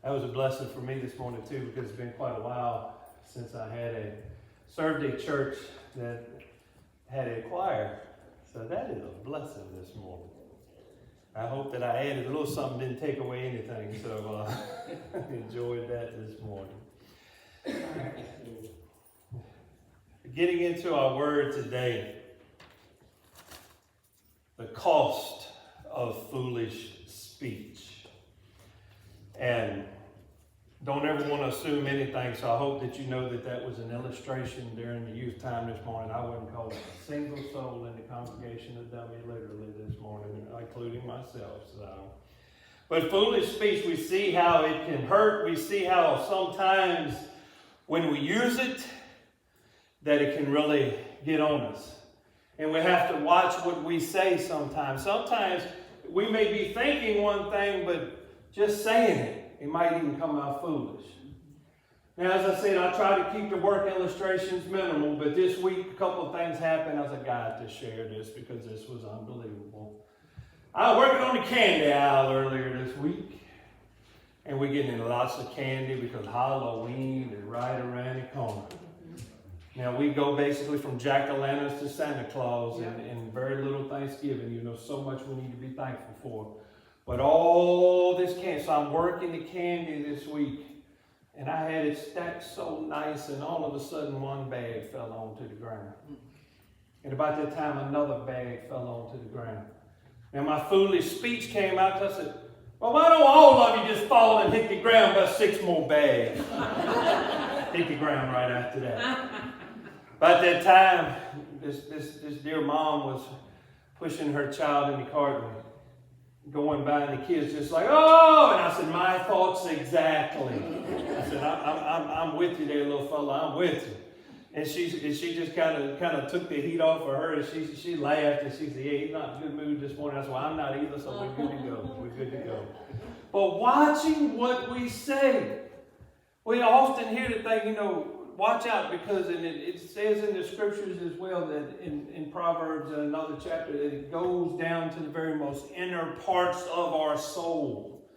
That was a blessing for me this morning too, because it's been quite a while since I had served a church that had a choir. So that is a blessing this morning. I hope that I added a little something, didn't take away anything. So enjoyed that this morning. Getting into our word today, the cost of foolish speech. And don't ever want to assume anything, so I hope that you know that that was an illustration during the youth time this morning. I wouldn't call it a single soul in the congregation that done me literally this morning, including myself. But foolish speech, we see how it can hurt. We see how sometimes when we use it, that it can really get on us. And we have to watch what we say sometimes. Sometimes we may be thinking one thing, but just saying it might even come out foolish. Now, as I said, I try to keep the work illustrations minimal, but this week a couple of things happened. I was like, God, to share this because this was unbelievable. I was working on the candy aisle earlier this week, and we're getting lots of candy because Halloween is right around the corner. Now, we go basically from jack-o'-lanterns to Santa Claus and very little Thanksgiving. You know, so much we need to be thankful for. But all this candy, so I'm working the candy this week, and I had it stacked so nice, and all of a sudden one bag fell onto the ground. And about that time, another bag fell onto the ground. Now, my foolish speech came out, so I said, well, why don't all of you just fall and hit the ground by 6 more bags? Hit the ground right after that. About that time, this dear mom was pushing her child in the cart and going by, and the kids just like, oh! And I said, my thoughts exactly. I said, I'm with you there, little fella. I'm with you. And she just kind of took the heat off of her, and she laughed, and she said, yeah, he's not in a good mood this morning. I said, well, I'm not either, so we're good to go. We're good to go. But watching what we say, we often hear the thing, you know, watch out, because it says in the scriptures as well that in Proverbs and another chapter that it goes down to the very most inner parts of our soul.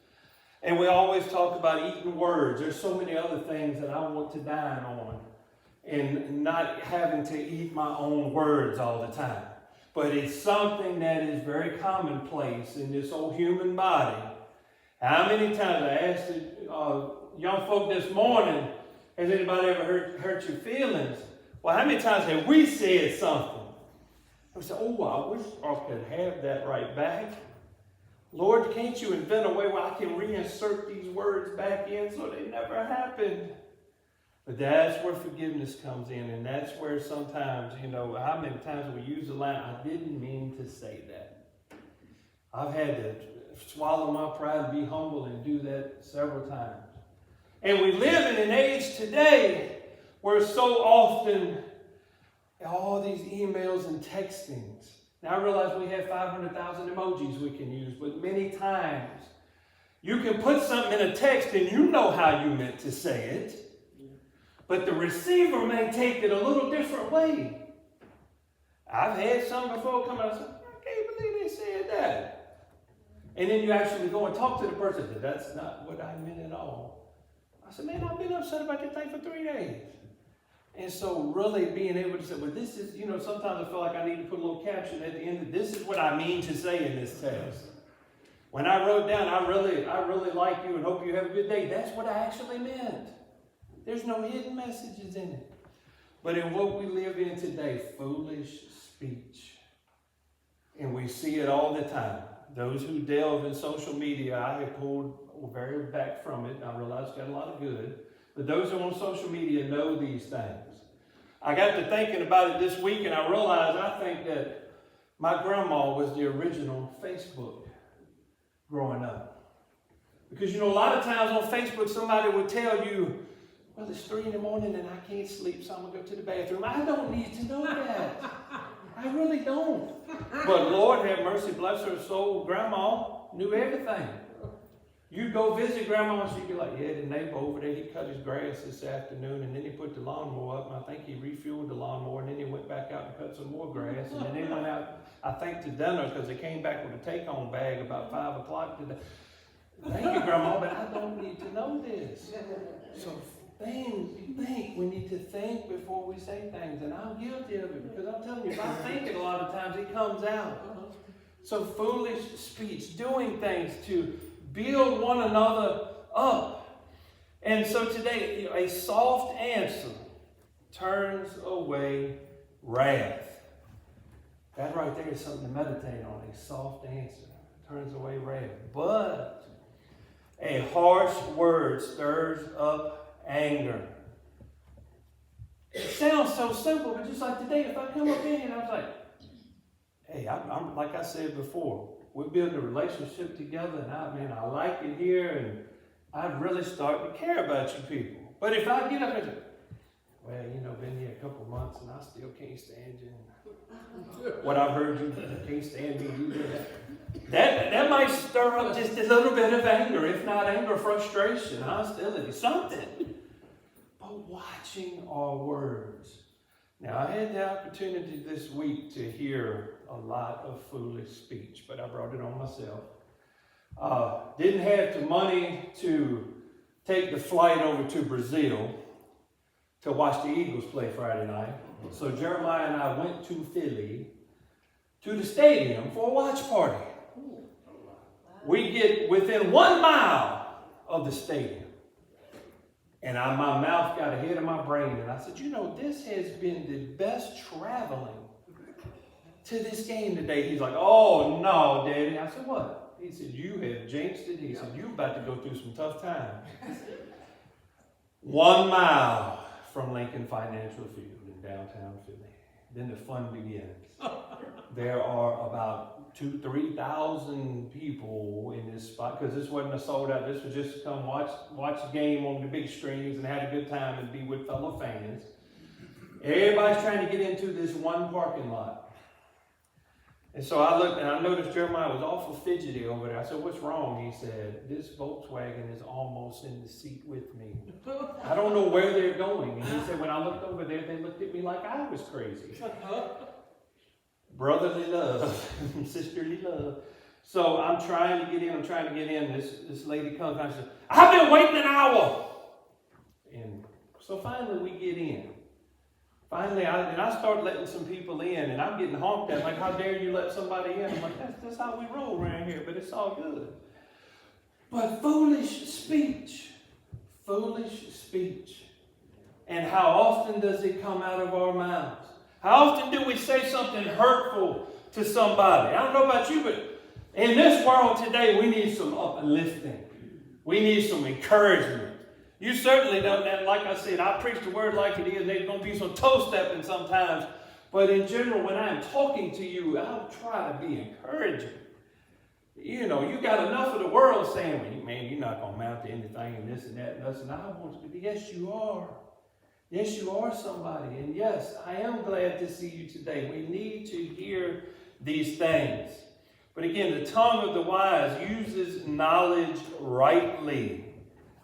And we always talk about eating words. There's so many other things that I want to dine on and not having to eat my own words all the time. But it's something that is very commonplace in this old human body. How many times I asked the young folk this morning, has anybody ever hurt your feelings? Well, how many times have we said something? We say, oh, I wish I could have that right back. Lord, can't you invent a way where I can reinsert these words back in so they never happened? But that's where forgiveness comes in, and that's where sometimes, you know, how many times we use the line, I didn't mean to say that. I've had to swallow my pride and be humble and do that several times. And we live in an age today where so often all these emails and textings. Now I realize we have 500,000 emojis we can use, but many times you can put something in a text and you know how you meant to say it, but the receiver may take it a little different way. I've had some before come out and say, I can't believe they said that. And then you actually go and talk to the person and say, that's not what I meant at all. I said, man, I've been upset about that thing for 3 days. And so really being able to say, well, this is, you know, sometimes I feel like I need to put a little caption at the end of this is what I mean to say in this text. When I wrote down, I really like you and hope you have a good day, that's what I actually meant. There's no hidden messages in it. But in what we live in today, foolish speech. And we see it all the time. Those who delve in social media, I have pulled very back from it. I realize it's got a lot of good. But those who are on social media know these things. I got to thinking about it this week, and I realized I think that my grandma was the original Facebook growing up. Because, you know, a lot of times on Facebook, somebody would tell you, well, it's 3 in the morning and I can't sleep, so I'm going to go to the bathroom. I don't need to know that. I really don't. But Lord have mercy, bless her soul, Grandma knew everything. You go visit Grandma, and she'd be like, yeah, the neighbor over there, he cut his grass this afternoon, and then he put the lawnmower up, and I think he refueled the lawnmower, and then he went back out and cut some more grass, and then they went out, I think, to dinner, because they came back with a take-home bag about 5 o'clock today. Thank you, Grandma, but I don't need to know this. So think. We need to think before we say things. And I'm guilty of it because I'm telling you, if I think it a lot of times, it comes out. So foolish speech, doing things to build one another up. And so today, a soft answer turns away wrath. That right there is something to meditate on. A soft answer turns away wrath. But a harsh word stirs up anger. It sounds so simple, but just like today, if I come up in here and I was like, hey, I'm like I said before, we're building a relationship together, and I like it here, and I really start to care about you people. But if I get up and say, well, been here a couple months, and I still can't stand you. What I've heard, you can't stand me, you do that. That might stir up just a little bit of anger, if not anger, frustration, hostility, something. But watching our words. Now, I had the opportunity this week to hear a lot of foolish speech, but I brought it on myself. Didn't have the money to take the flight over to Brazil to watch the Eagles play Friday night. So Jeremiah and I went to Philly to the stadium for a watch party. We get within 1 mile of the stadium. And my mouth got ahead of my brain. And I said, this has been the best traveling to this game today. He's like, oh, no, Daddy. I said, what? He said, you have jinxed it. He said, you're about to go through some tough times. 1 mile from Lincoln Financial Field in downtown Philly. Then the fun begins. There are about 2,000-3,000 people in this spot, because this wasn't a sold out. This was just to come watch the game on the big screens and have a good time and be with fellow fans. Everybody's trying to get into this one parking lot. And so I looked and I noticed Jeremiah was awful fidgety over there. I said, what's wrong? He said, this Volkswagen is almost in the seat with me. I don't know where they're going. And he said, when I looked over there, they looked at me like I was crazy. Brotherly love, sisterly love. So I'm trying to get in. This lady comes and I said, I've been waiting an hour. And so finally we get in. Finally, I start letting some people in, and I'm getting honked at, like, how dare you let somebody in? I'm like, that's how we roll around here, but it's all good. But foolish speech. And how often does it come out of our mouths? How often do we say something hurtful to somebody? I don't know about you, but in this world today, we need some uplifting. We need some encouragement. You certainly don't. Like I said, I preach the word like it is. There's going to be some toe-stepping sometimes. But in general, when I'm talking to you, I'll try to be encouraging. You got enough of the world saying, man, you're not going to amount to anything and this and that and this. And I want to be, yes, you are. Yes, you are somebody. And yes, I am glad to see you today. We need to hear these things. But again, the tongue of the wise uses knowledge rightly.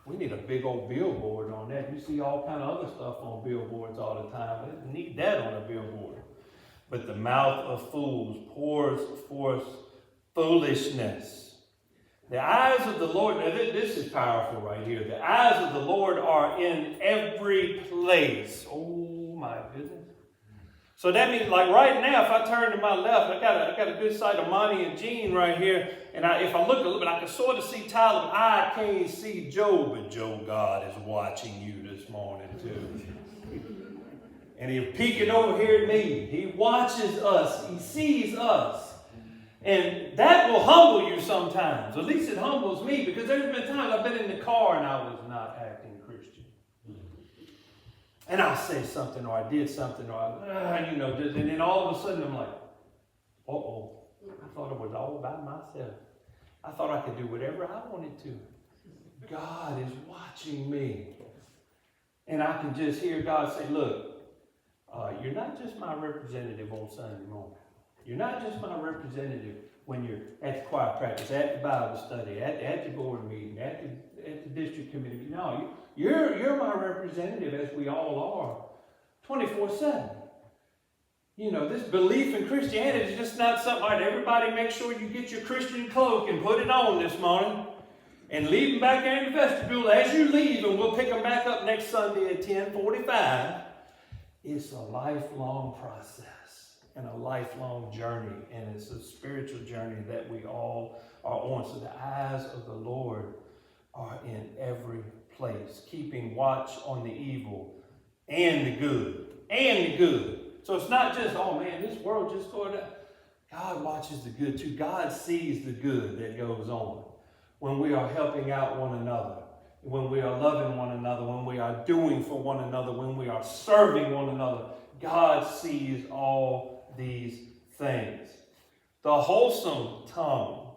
We need a big old billboard on that. You see all kind of other stuff on billboards all the time. We need that on a billboard. But the mouth of fools pours forth foolishness. The eyes of the Lord, now this is powerful right here. The eyes of the Lord are in every place. Oh my goodness. So that means, like right now, if I turn to my left, I got a good sight of Monty and Jean right here. And if I look a little bit, I can sort of see Tyler, but I can't see Joe. But Joe, God is watching you this morning too. And he's peeking over here at me. He watches us. He sees us. And that will humble you sometimes. At least it humbles me, because there's been times I've been in the car and I was not acting Christian. And I'll say something, or I did something, or and then all of a sudden I'm like, uh-oh, I thought it was all about myself. I thought I could do whatever I wanted to. God is watching me. And I can just hear God say, look, you're not just my representative on Sunday morning. You're not just my representative when you're at the choir practice, at the Bible study, at the board meeting, at the district committee. No, you're my representative, as we all are, 24/7. This belief in Christianity is just not something like everybody make sure you get your Christian cloak and put it on this morning. and leave them back there in the vestibule as you leave, and we'll pick them back up next Sunday at 10:45. It's a lifelong process and a lifelong journey, and it's a spiritual journey that we all are on. So the eyes of the Lord are in every place, keeping watch on the evil and the good, and the good. So it's not just, oh man, this world just going to, God watches the good too. God sees the good that goes on when we are helping out one another, when we are loving one another, when we are doing for one another, when we are serving one another. God sees all these things. The wholesome tongue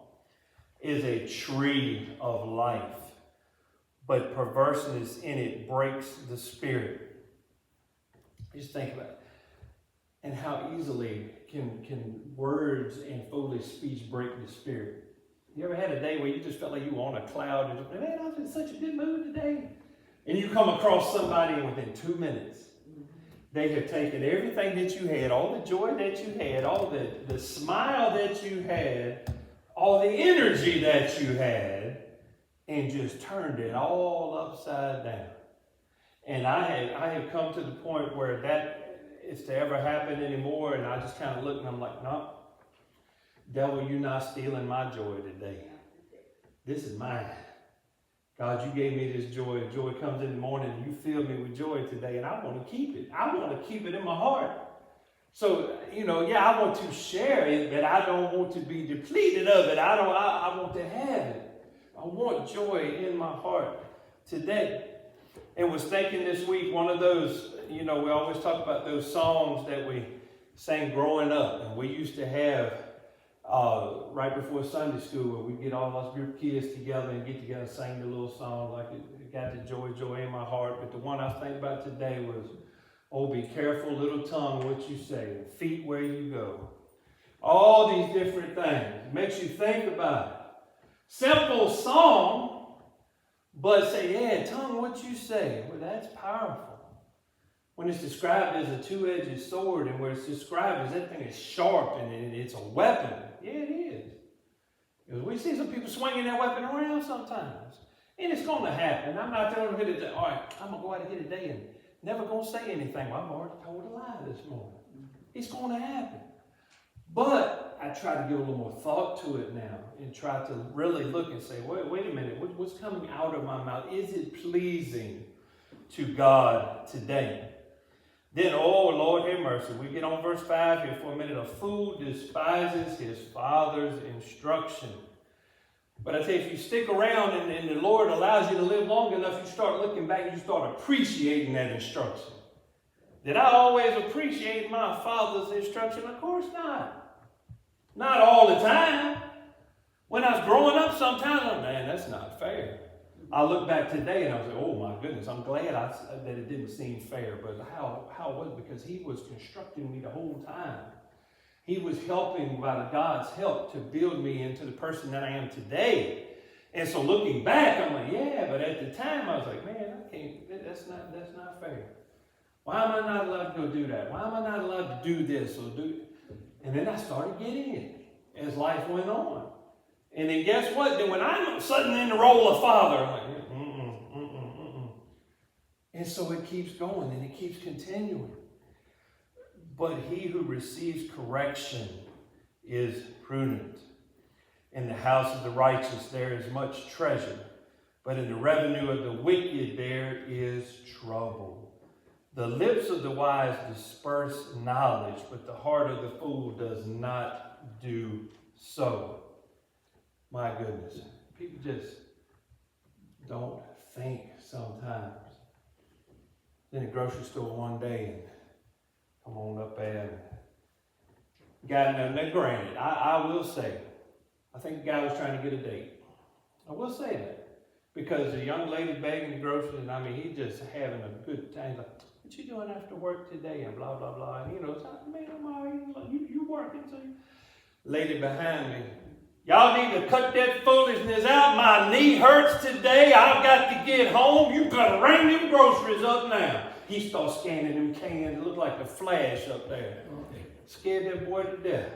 is a tree of life, but perverseness in it breaks the spirit. Just think about it. And how easily can words and foolish speech break the spirit. You ever had a day where you just felt like you were on a cloud and just, man, I was in such a good mood today. And you come across somebody and within 2 minutes, they have taken everything that you had, all the joy that you had, all the smile that you had, all the energy that you had, and just turned it all upside down. And I have come to the point where that is to ever happen anymore, and I just kind of look and I'm like, no, devil, you're not stealing my joy today. This is mine. God, you gave me this joy. Joy comes in the morning and you fill me with joy today, and I want to keep it. I want to keep it in my heart. So, I want to share it, but I don't want to be depleted of it. I want to have it. I want joy in my heart today. And was thinking this week, one of those, we always talk about those songs that we sang growing up. And we used to have, right before Sunday school, where we'd get all us group of kids together and get together and sing the little song, like it got the joy, joy in my heart. But the one I was thinking about today was, oh, be careful, little tongue, what you say, and feet where you go. All these different things. It makes you think about it. Simple song. But say, yeah, tongue, what you say? Well, that's powerful. When it's described as a two-edged sword, and where it's described as that thing is sharp and it's a weapon. Yeah, it is. Because we see some people swinging that weapon around sometimes. And it's going to happen. I'm not telling them today, all right, I'm going to go out here today and never going to say anything. Well, I've already told a lie this morning. It's going to happen. But I try to give a little more thought to it now and try to really look and say, wait a minute, what's coming out of my mouth? Is it pleasing to God today? Then, oh, Lord, have mercy. We get on verse 5 here for a minute. A fool despises his father's instruction. But I tell you, if you stick around and the Lord allows you to live long enough, you start looking back and you start appreciating that instruction. Did I always appreciate my father's instruction? Of course not. Not all the time. When I was growing up, sometimes I'm, man, that's not fair. I look back today and I was like, oh my goodness, I'm glad that it didn't seem fair. But how was it? Because he was constructing me the whole time. He was helping by God's help to build me into the person that I am today. And so looking back, I'm like, yeah, but at the time I was like, man, I can't, that's not fair. Why am I not allowed to go do that? Why am I not allowed to do this or do? And then I started getting it as life went on. And then guess what? Then when I'm suddenly in the role of father, I'm like, And so it keeps going and it keeps continuing. But he who receives correction is prudent. In the house of the righteous there is much treasure, but in the revenue of the wicked there is trouble. The lips of the wise disperse knowledge, but the heart of the fool does not do so. My goodness, people just don't think sometimes. In the grocery store one day, and come on up there, and got now granted, I will say, I think the guy was trying to get a date. I will say that. Because the young lady begging the groceries, and I mean, he's just having a good time. He's like, what you doing after work today? And blah, blah, blah. And it's like, man, I'm all right. You working too? Lady behind me, y'all need to cut that foolishness out. My knee hurts today. I've got to get home. You better ring them groceries up now. He starts scanning them cans. It looked like a flash up there. Scared that boy to death.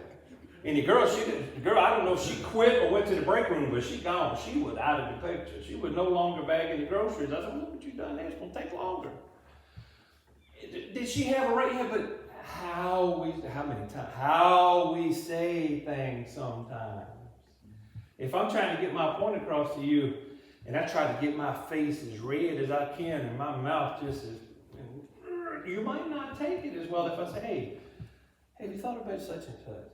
And the girl, I don't know if she quit or went to the break room, but she gone. She was out of the picture. She was no longer bagging the groceries. I said, look what you done there. It's going to take longer. Did she have a right? Yeah, but how we say things sometimes. If I'm trying to get my point across to you, and I try to get my face as red as I can, and my mouth just is, you might not take it as well if I say, hey, have you thought about such and such?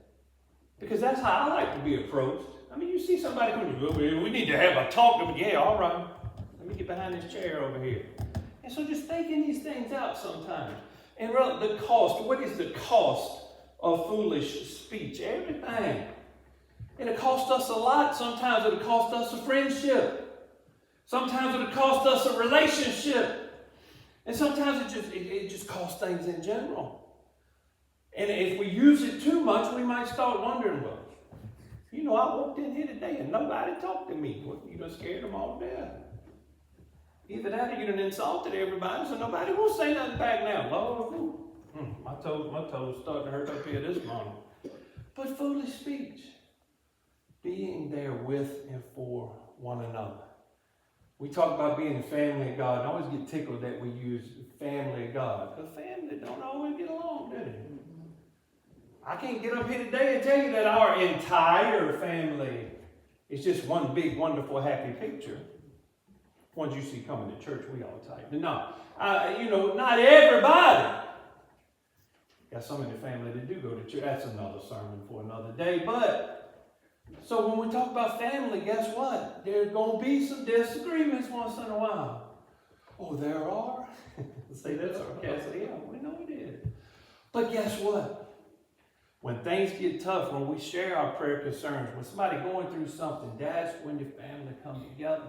Because that's how I like to be approached. I mean, you see somebody going, we need to have a talk. Yeah, all right. Let me get behind this chair over here. And so just thinking these things out sometimes. And really, the cost, what is the cost of foolish speech? Everything. It'll cost us a lot. Sometimes it'll cost us a friendship. Sometimes it'll cost us a relationship. And sometimes it just costs things in general. And if we use it too much, we might start wondering, well, I walked in here today and nobody talked to me. Well, you done scared them all to death. Either that or you done insulted everybody, so nobody will say nothing back now. Lord, my toes starting to hurt up here this morning. But foolish speech, being there with and for one another. We talk about being the family of God. I always get tickled that we use family of God. Because family don't always get along, do they? I can't get up here today and tell you that our entire family is just one big, wonderful, happy picture. Ones you see coming to church, we all type. But no, not everybody. Got some in the family that do go to church. That's another sermon for another day. But, so when we talk about family, guess what? There's going to be some disagreements once in a while. Oh, there are? Say that sarcastically. Yeah, we know it is. But guess what? When things get tough, when we share our prayer concerns, when somebody going through something, that's when the family comes together.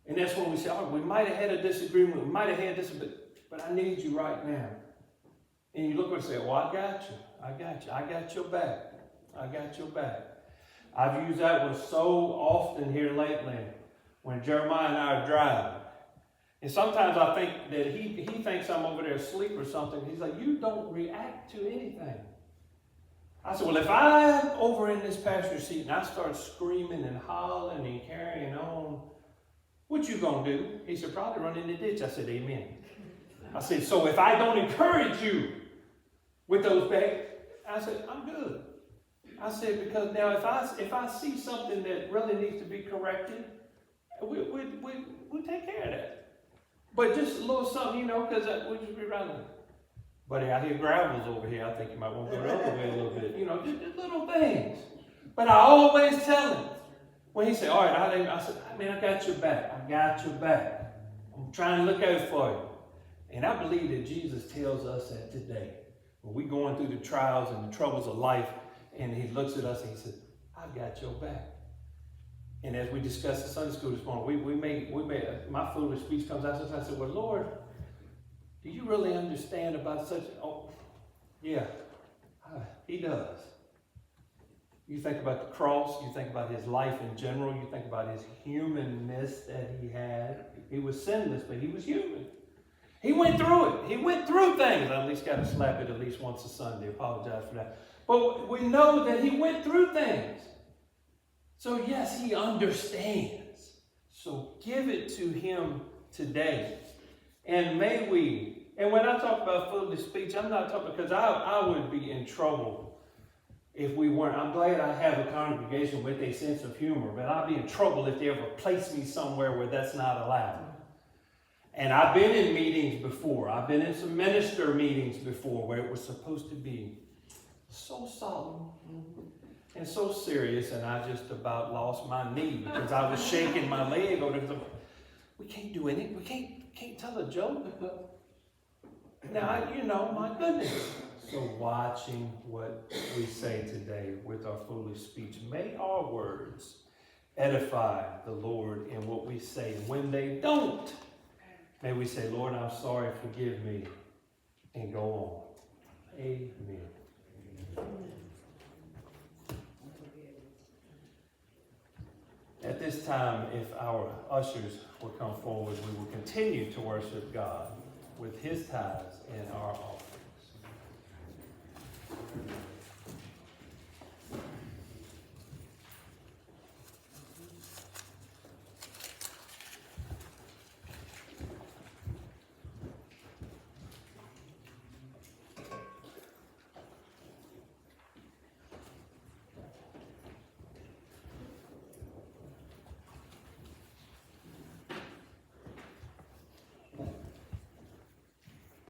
And that's when we say, we might have had a disagreement, we might have had this, but I need you right now. And you look and say, well, I got you. I got your back. I got your back. I've used that one so often here lately when Jeremiah and I are driving. And sometimes I think that he thinks I'm over there asleep or something. He's like, you don't react to anything. I said, well, if I'm over in this passenger seat and I start screaming and hollering and carrying on, what you gonna do? He said, probably run in the ditch. I said, amen. I said, so if I don't encourage you with those bags, I said, I'm good. I said, because now if I see something that really needs to be corrected, we'll take care of that. But just a little something, because we'll just be running. Buddy, I hear gravels over here. I think you might want to go the other way a little bit. Just little things. But I always tell him, when he said, all right, I said, man, I got your back. I got your back. I'm trying to look out for you. And I believe that Jesus tells us that today. When we're going through the trials and the troubles of life, and he looks at us and he says, I've got your back. And as we discussed in Sunday school this morning, we made my foolish speech comes out. So I said, well, Lord, do you really understand about such? Oh, yeah, he does. You think about the cross, you think about his life in general, you think about his humanness that he had. He was sinless, but he was human. He went through it. He went through things. I at least got to slap it at least once a Sunday. Apologize for that. But we know that he went through things. So yes, he understands. So give it to him today. And may we, and when I talk about foolish speech, I'm not talking, because I would be in trouble if we weren't. I'm glad I have a congregation with a sense of humor, but I'd be in trouble if they ever place me somewhere where that's not allowed. And I've been in meetings before. I've been in some minister meetings before where it was supposed to be so solemn and so serious, and I just about lost my knee because I was shaking my leg over there. We can't do anything. We can't tell a joke. Now, my goodness. So watching what we say today with our foolish speech, may our words edify the Lord in what we say. And when they don't, may we say, Lord, I'm sorry, forgive me, and go on. Amen. At this time, if our ushers will come forward, we will continue to worship God with his tithes and our offering.